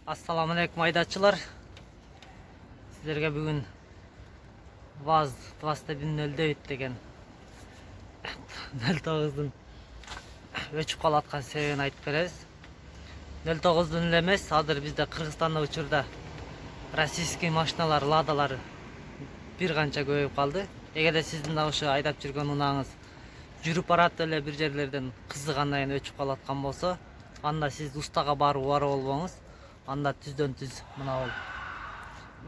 Assalamu alaikum айдачылар. Сіздерге бүгін ВАЗ 21.09 деген 09-дың өчүп калаткан себебин айтып беребиз. 09-дун эле эмес, азыр бизде Кыргызстанда учурда российский машиналар, ладалар бир канча көбөйүп калды. Эгерде сиздин да ошо айдап жүргөн унааңыз жүрүп барат эле бир жерлерден кызыгандан кийин өчүп калаткан болсо, анда сиз устага барып болбоңуз. Анда түздөн-түз мына бул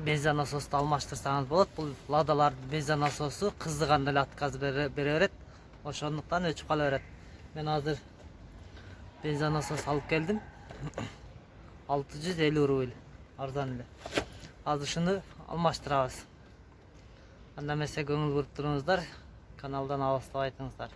бензин насосты алмаштырсаңыз болот. Бул ладалар бензин насосу кызыганда эле отказ бере берет. Ошондуктан өчүп кала берет. Мен азыр бензин насос алып келдим. 650 рубль. Арзан эле. Азыр шуну алмаштырабыз. Анда эмесе көңүл буруп туруңуздар, каналдан алыстабай айтыңыздар.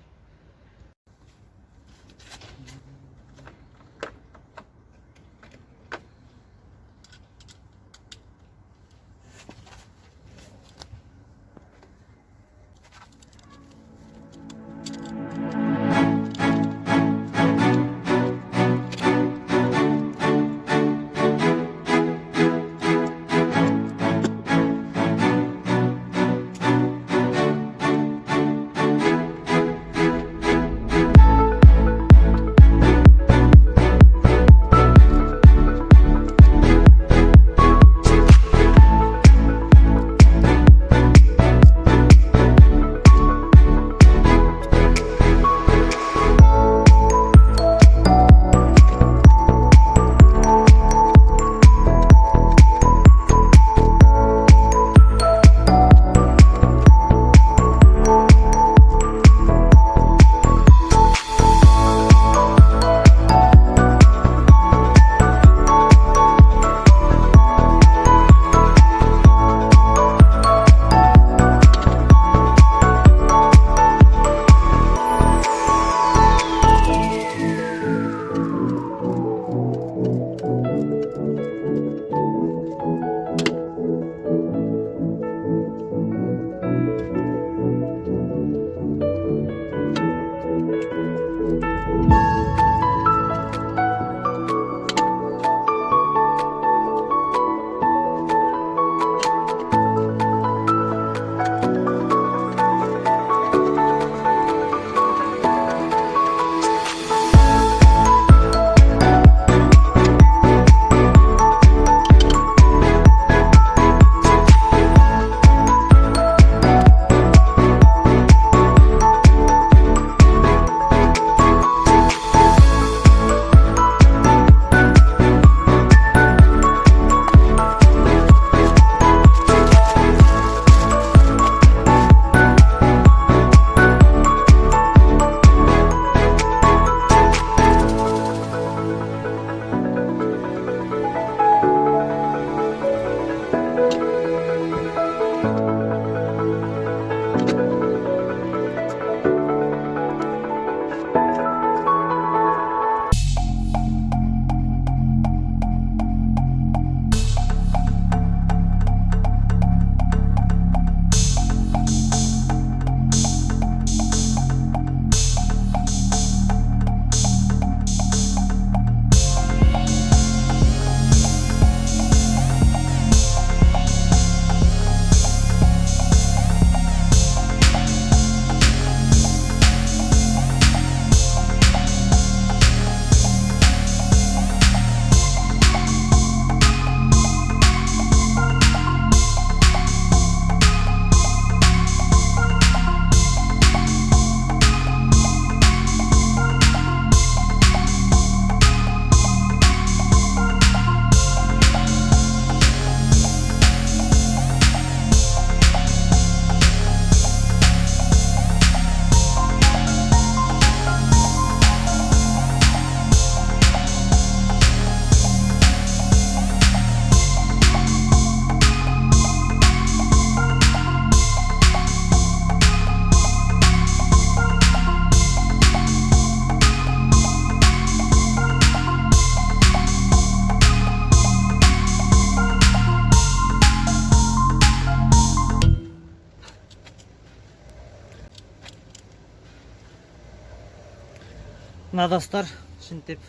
Мына достар, шынтеп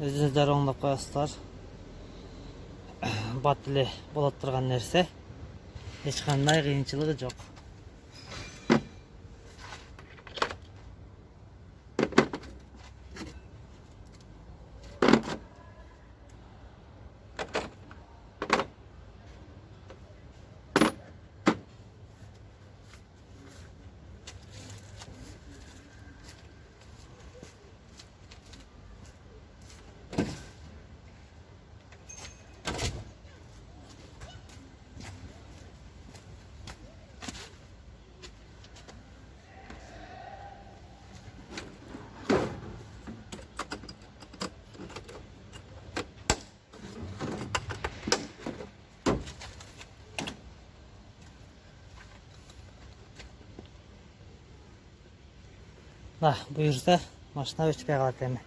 өзіңіздер оңдап қоясыздар. бат эле болот турган нерсе. Эч кандай кыйынчылыгы жок. Да, буюрса машина өчпөй калат эми.